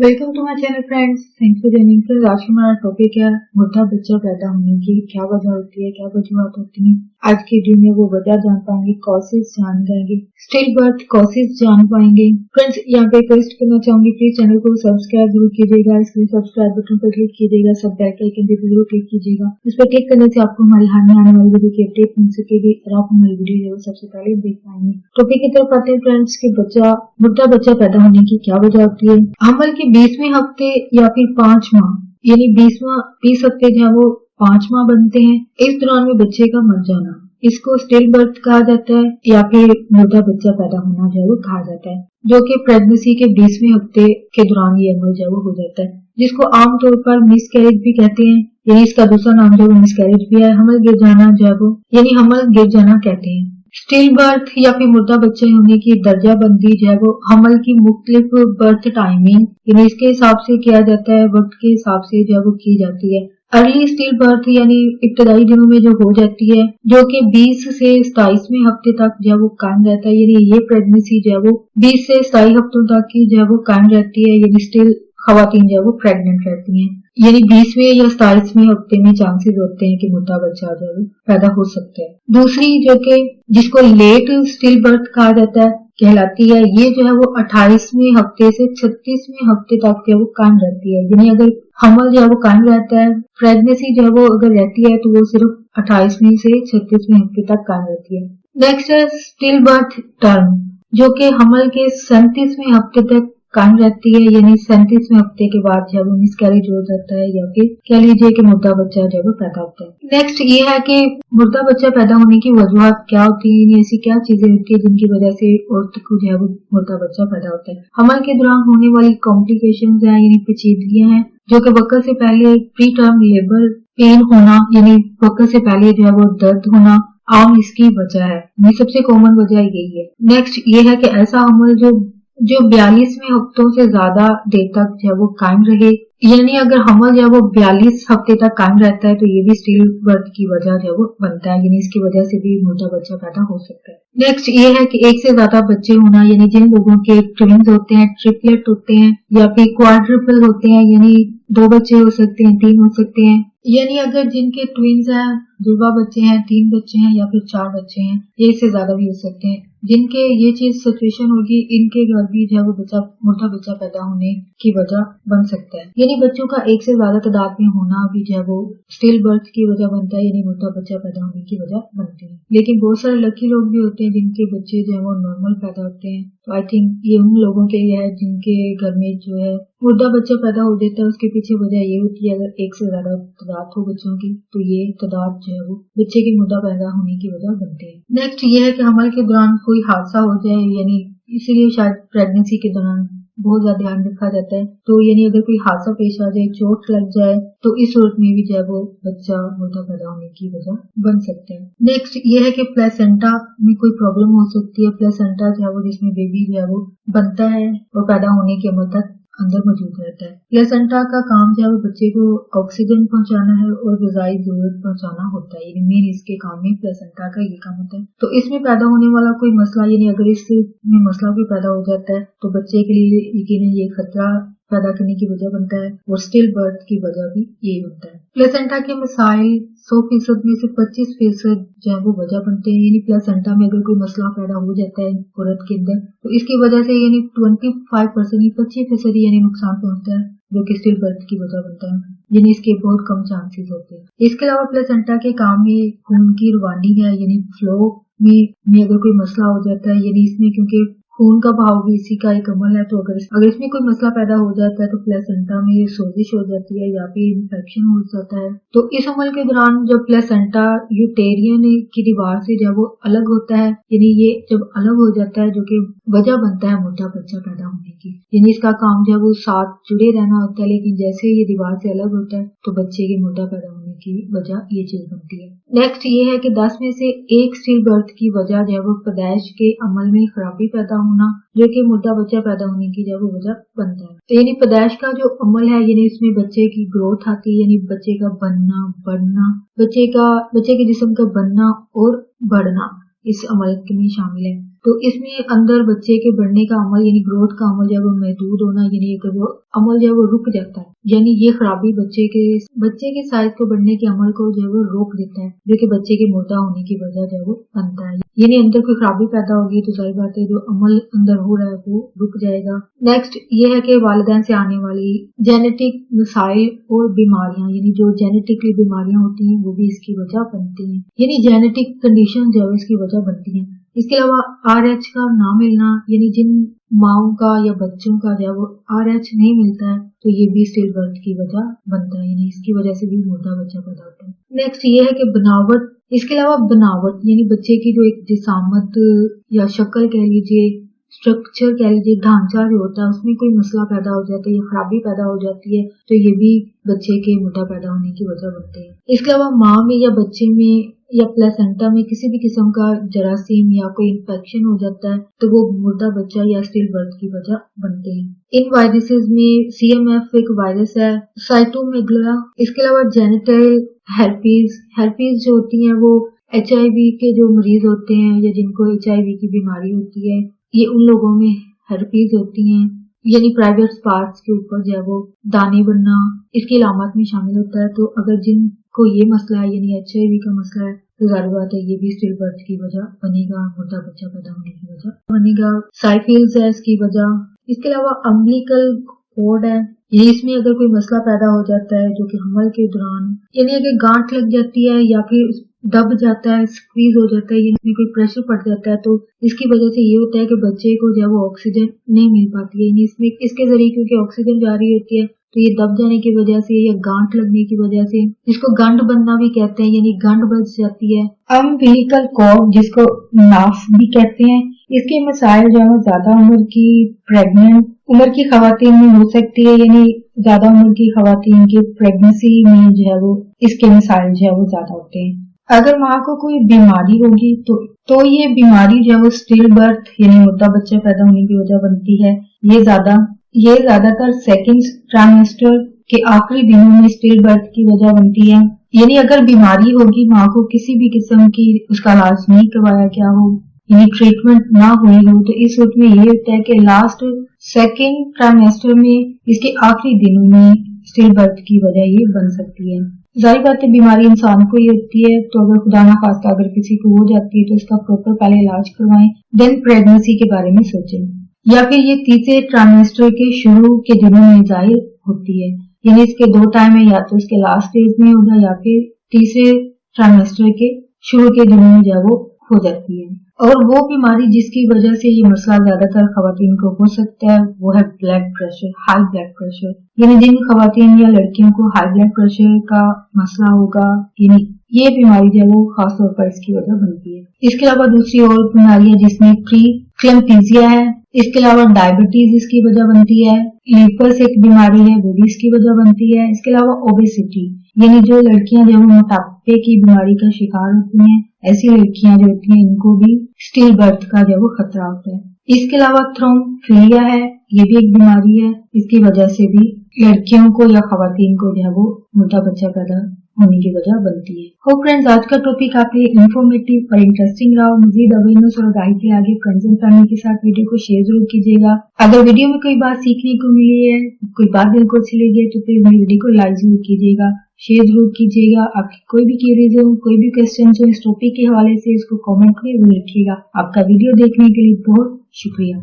Welcome to my channel friends, thanks for joining. Friends, आज का हमारा टॉपिक है मुद्दा बच्चा पैदा होने की क्या वजह होती है, क्या वजूहत होती है। आज की वीडियो में वो वजह जान पाएंगे, कॉसेस जान जाएंगे, स्टिल बर्थ कॉसेस जान पाएंगे। फ्रेंड्स, यहाँ पे रिक्वेस्ट करना चाहूंगी, प्लीज चैनल को सब्सक्राइब जरूर कीजिएगा। इसके लिए सब्सक्राइब बटन पर क्लिक कीजिएगा, सब बेल आइकन पे जरूर क्लिक कीजिएगा। इस पर क्लिक करने से आपको हमारी हाल में आने वाली वीडियो की अपडेट मिल सकेगी और आप हमारी वीडियो जो सबसे पहले देख पाएंगे। टॉपिक की तरफ आते हैं फ्रेंड्स कि मुद्दा बच्चा पैदा होने की क्या वजह होती है। हमल के 20वें हफ्ते या फिर 5 माह यानी 20 हफ्ते जो है वो 5 माह बनते हैं। इस दौरान में बच्चे का मर जाना, इसको स्टिल बर्थ कहा जाता है या फिर मुद्दा बच्चा पैदा होना जो है वो कहा जाता है, जो कि प्रेगनेंसी के 20वें हफ्ते के दौरान ये अमल जो है वो हो जाता है, जिसको आमतौर पर मिस कैरेज भी कहते हैं। यानी इसका दूसरा नाम जो है मिस कैरेज भी है। हमल गिर जाना जो है वो यानी हमल गिर जाना कहते हैं। स्टिल बर्थ या फिर मुर्दा बच्चे होने की दर्जा बंदी जो है वो हमल की मुख्तलिफ बर्थ टाइमिंग यानी इसके हिसाब से किया जाता है, वक्त के हिसाब से जो है वो की जाती है। अर्ली स्टिल बर्थ यानी इब्तदाई दिनों में जो हो जाती है, जो कि 20 से 27वें हफ्ते तक जो है वो कायम रहता है। यानी ये प्रेगनेंसी जो है वो 20 से 27 हफ्तों तक की जो है वो कायम रहती है। यानी स्टिल खवातीन जो है वो प्रेग्नेंट रहती हैं। यानी 20वें या 27वें हफ्ते में चांसेस होते हैं कि मुद्दा बच्चा जो है पैदा हो सकता है। दूसरी जो कि जिसको लेट स्टिल बर्थ कहा जाता है कहलाती है, ये जो है वो 28वें हफ्ते से 36वें हफ्ते तक जो है वो कायम रहती है। यानी अगर हमल जो है वो कायम रहता है, प्रेगनेंसी जो है वो अगर रहती है तो वो सिर्फ 28वें से 36वें हफ्ते तक कायम रहती है। नेक्स्ट है स्टिल बर्थ टर्म, जो कि हमल के 37वें हफ्ते तक कायम रहती है। यानी 37वें हफ्ते के बाद जो है वो मिसकैरेज हो जाता है या फिर कह लीजिए कि मुर्दा बच्चा जो है वो पैदा होता है। नेक्स्ट ये है कि मुर्दा बच्चा पैदा होने की वजूहत क्या होती है, यानी ऐसी क्या चीजें होती है जिनकी वजह से औरत को जो है वो मुर्दा बच्चा पैदा होता है। हमल के दौरान होने वाली कॉम्प्लिकेशंस हैं यानी पेचीदगियां हैं, जो कि वक्त से पहले प्री टर्म लेबर पेन होना यानी वक्त से पहले जो है वो दर्द होना आम इसकी वजह है। ये सबसे कॉमन वजह यही है। नेक्स्ट ये है कि ऐसा हमल जो 42वें हफ्तों से ज्यादा देर तक जो है वो कायम रहे, यानी अगर हमल जो है वो 42 हफ्ते तक कायम रहता है तो ये भी स्टिल बर्थ की वजह जो है वो बनता है। यानी इसकी वजह से भी मुर्दा बच्चा पैदा हो सकता है। नेक्स्ट ये है कि एक से ज्यादा बच्चे होना, यानी जिन लोगों के ट्विन्स होते हैं, ट्रिपलेट होते हैं या फिर क्वाड्रुपल होते हैं, यानी 2 बच्चे हो सकते हैं, 3 हो सकते हैं। यानी अगर जिनके ट्विन्स हैं, जुड़वा बच्चे हैं, 3 बच्चे हैं या फिर 4 बच्चे हैं, ये इससे ज्यादा भी हो सकते हैं। जिनके ये चीज सिचुएशन होगी, इनके घर भी जो है वो मुर्दा बच्चा पैदा होने की वजह बन सकता है। यानी बच्चों का एक से ज्यादा तादाद में होना भी जो है वो स्टिल बर्थ की वजह बनता है, यानी मुर्दा बच्चा पैदा होने की वजह बनती है। लेकिन बहुत सारे लकी लोग भी होते हैं जिनके बच्चे जो है वो नॉर्मल पैदा होते हैं। तो आई थिंक ये उन लोगों के लिए है जिनके घर में जो है मुर्दा बच्चा पैदा हो जाता है। उसके पीछे वजह ये होती है, अगर एक से ज्यादा तादाद हो बच्चों की तो ये तादाद जो है वो बच्चे की मुर्दा पैदा होने की वजह बनती है। नेक्स्ट ये है कि हमल के दौरान कोई हादसा हो जाए, यानी इसीलिए शायद प्रेगनेंसी के दौरान बहुत ज्यादा ध्यान रखा जाता है। तो यानी अगर कोई हादसा पेश आ जाए, चोट लग जाए, तो इस सूरत में भी जो है वो बच्चा मुर्दा पैदा होने की वजह बन सकते हैं। नेक्स्ट ये है कि प्लेसेंटा में कोई प्रॉब्लम हो सकती है। प्लेसेंटा जो है वो जिसमें बेबी जो है वो बनता है और पैदा होने के अमल तक अंदर मौजूद रहता है। प्लेसेंटा का काम जो है वो बच्चे को ऑक्सीजन पहुंचाना है और ग़िज़ाई जरूरत पहुंचाना होता है। यानी मेन इसके काम में प्लेसेंटा का ये काम होता है। तो इसमें पैदा होने वाला कोई मसला, यानी अगर इसमें मसला भी पैदा हो जाता है तो बच्चे के लिए यकीनन ये खतरा पैदा करने की वजह बनता है और स्टिल बर्थ की वजह भी यही बनता है। प्लेसेंटा के मसाइल 100% में से 25% जो है वो वजह बनते हैं। यानी प्लेसेंटा में अगर कोई मसला पैदा हो जाता है औरत के अंदर तो इसकी वजह से यानी 25% यानी नुकसान पहुंचता है, जो कि स्टिल बर्थ की वजह बनता है। यानी इसके बहुत कम चांसेस होते हैं। इसके अलावा प्लेसेंटा के काम में खून की रवानी है, यानी फ्लो में अगर कोई मसला हो जाता है, यानी इसमें क्योंकि खून का बहाव भी इसी का एक अमल है, तो अगर इसमें कोई मसला पैदा हो जाता है तो प्लेसेंटा में सोजिश हो जाती है या फिर इन्फेक्शन हो जाता है। तो इस अमल के दौरान जब प्लेसेंटा यूटेरियन की दीवार से जब वो अलग होता है, यानी ये जब अलग हो जाता है, जो कि वजह बनता है मुर्दा बच्चा पैदा होने की। यानी इसका काम जो है वो साथ जुड़े रहना होता है, लेकिन जैसे ये दीवार से अलग होता है तो बच्चे की मुर्दा पैदा होने की वजह ये चीज बनती है। नेक्स्ट ये है कि 10 में से 1 स्टिल बर्थ की वजह जो है वो पैदाइश के अमल में खराबी पैदा होना, जो कि मुर्दा बच्चा पैदा होने की जो वजह बनता है। तो यानी पैदाइश का जो अमल है, यानी इसमें बच्चे की ग्रोथ आती है, यानी बच्चे का बनना बढ़ना, बच्चे के जिस्म का बनना और बढ़ना इस अमल में शामिल है। تو اس میں اندر بچے کے بڑھنے کا عمل یعنی گروتھ کا عمل جو ہے وہ محدود ہونا، یعنی اگر وہ عمل جو ہے وہ رک جاتا ہے، یعنی یہ خرابی بچے کے سائز کو بڑھنے کے عمل کو جو ہے وہ روک دیتا ہے، جو کہ بچے کے مردہ ہونے کی وجہ جو ہے وہ بنتا ہے، یعنی اندر کوئی خرابی پیدا ہوگی تو ظاہر بات ہے جو عمل اندر ہو رہا ہے وہ رک جائے گا۔ نیکسٹ یہ ہے کہ والدین سے آنے والی جینیٹک مسائل اور بیماریاں، یعنی جو جینیٹکلی بیماریاں ہوتی ہیں وہ بھی اس کی وجہ بنتی ہیں، یعنی جینیٹک کنڈیشن جو ہے اس کی وجہ بنتی ہیں۔ اس کے علاوہ RH کا نہ ملنا، یعنی جن ماؤں کا یا بچوں کا جو ہے وہ RH نہیں ملتا ہے تو یہ بھی اسٹل برتھ کی وجہ بنتا ہے، یعنی اس کی وجہ سے بھی مردہ بچہ پیدا ہوتا ہے۔ نیکسٹ یہ ہے کہ بناوٹ، اس کے علاوہ بناوٹ یعنی بچے کی جو ایک جسامت یا شکل کہہ لیجیے، اسٹرکچر کہہ لیجیے، ڈھانچہ جو ہوتا ہے اس میں کوئی مسئلہ پیدا ہو جاتا ہے یا خرابی پیدا ہو جاتی ہے تو یہ بھی بچے کے مردہ پیدا ہونے کی وجہ بنتے ہیں۔ اس کے علاوہ ماں میں یا بچے میں یا پلیسنٹا میں کسی بھی قسم کا جراثیم یا کوئی انفیکشن ہو جاتا ہے تو وہ مردہ بچہ یا اسٹل برتھ کی وجہ بنتے ہیں۔ ان وائرسز میں CMF ایک وائرس ہے، سائٹومیگلا، اس کے علاوہ جینیٹل ہیرپیز جو ہوتی ہیں وہ HIV کے جو مریض ہوتے ہیں یا جن کو HIV کی بیماری ہوتی ہے یہ ان لوگوں میں ہیرپیز ہوتی ہیں، یعنی پرائیویٹ پارٹس کے اوپر جو ہے وہ دانے بننا اس کی علامات میں شامل ہوتا ہے۔ تو اگر جن کو یہ مسئلہ ہے یعنی HIV کا مسئلہ ہے تو ظاہر بات ہے یہ بھی اسٹل برتھ کی وجہ بنے گا، مردہ بچہ پیدا ہونے کی وجہ بنے گا۔ سائفلز ہے اس کی وجہ۔ اس کے علاوہ امبلیکل کورڈ ہے، یہ اس میں اگر کوئی مسئلہ پیدا ہو جاتا ہے جو کہ حمل کے دوران یعنی اگر گانٹھ لگ جاتی ہے یا پھر دب جاتا ہے، سکویز ہو جاتا ہے، یعنی اس میں کوئی پریشر پڑ جاتا ہے تو اس کی وجہ سے یہ ہوتا ہے کہ بچے کو جو ہے وہ آکسیجن نہیں مل پاتی ہے، یعنی اس میں اس کے ذریعے کیونکہ آکسیجن جاری ہوتی ہے تو یہ دب جانے کی وجہ سے یا گانٹھ لگنے کی وجہ سے، جس کو گنڈ بننا بھی کہتے ہیں، یعنی گنڈ بچ جاتی ہے۔ امبلیکل کورڈ جس کو ناف بھی کہتے ہیں، اس کے مسائل جو ہے زیادہ عمر کی پریگننٹ عمر کی خواتین میں ہو سکتی ہے، یعنی زیادہ عمر کی خواتین کی پریگننسی میں جو ہے وہ اس کے مسائل جو ہے وہ زیادہ ہوتے ہیں۔ اگر ماں کو کوئی بیماری ہوگی تو یہ بیماری جو ہے وہ اسٹل برتھ یعنی مردہ بچہ پیدا ہونے کی وجہ بنتی ہے۔ یہ زیادہ تر سیکنڈ ٹرائمیسٹر کے آخری دنوں میں اسٹل برتھ کی وجہ بنتی ہے، یعنی اگر بیماری ہوگی ماں کو کسی بھی قسم کی اس کا علاج نہیں کروایا گیا ہو یعنی ٹریٹمنٹ نہ ہوئی ہو تو اس وقت میں یہ ہوتا ہے کہ لاسٹ سیکنڈ ٹرائمیسٹر میں اس کے آخری دنوں میں اسٹل برتھ کی وجہ یہ بن سکتی ہے۔ ظاہر بات ہے بیماری انسان کو ہی ہوتی ہے تو اگر خدا نہ خواستہ اگر کسی کو ہو جاتی ہے تو اس کا پراپر پہلے علاج کروائیں، دین پریگننسی کے بارے میں سوچیں، یا پھر یہ تیسرے ٹرائمیسٹر کے شروع کے دنوں میں ظاہر ہوتی ہے، یعنی اس کے دو ٹائم ہے، یا تو اس کے لاسٹ ڈیز میں ہوگا یا پھر تیسرے ٹرائمیسٹر کے شروع کے دنوں میں جو ہے وہ ہو جاتی ہے۔ اور وہ بیماری جس کی وجہ سے یہ مسئلہ زیادہ تر خواتین کو ہو سکتا ہے وہ ہے blood pressure, high blood pressure, یعنی جن خواتین یا لڑکیوں کو ہائی بلڈ پریشر کا مسئلہ ہوگا یعنی یہ بیماری جو ہے وہ خاص طور پر اس کی وجہ بنتی ہے۔ اس کے علاوہ دوسری اور بیماریاں جس میں پری کلمپیزیا ہے، اس کے علاوہ ڈائبٹیز اس کی وجہ بنتی ہے، لیپس ایک بیماری ہے وہ بھی اس کی وجہ بنتی ہے۔ اس کے علاوہ اوبیسٹی یعنی جو لڑکیاں جو موٹاپے کی بیماری کا شکار ہوتی ہیں، ایسی لڑکیاں جو ہوتی ہیں ان کو بھی اسٹل برتھ کا جو وہ خطرہ ہوتا ہے۔ اس کے علاوہ تھرومفیلیا ہے، یہ بھی ایک بیماری ہے، اس کی وجہ سے بھی لڑکیوں کو یا خواتین کو جو ہے وہ مردہ بچہ پیدا ہونے کی وجہ بنتی ہے۔ ہوپ فرینڈز آج کا ٹاپک آپ کے انفارمیٹیو اور انٹرسٹنگ رہا۔ مزید اویئرنیس اور آگاہی کے آگے فرینڈز اینڈ فیملی کے ساتھ ویڈیو کو شیئر ضرور کیجیے گا۔ اگر ویڈیو میں کوئی بات سیکھنے کو ملی ہے، کوئی بات دل کو اچھی لگی ہے تو پھر میری ویڈیو کو لائک ضرور کیجیے گا، شیئر ضرور کیجیے گا۔ آپ کی کوئی بھی کیوریز ہو، کوئی بھی کوسچن ہو اس ٹاپک کے حوالے سے اس کو کامنٹ میں ضرور لکھیے گا۔ آپ کا ویڈیو دیکھنے کے لیے بہت شکریہ۔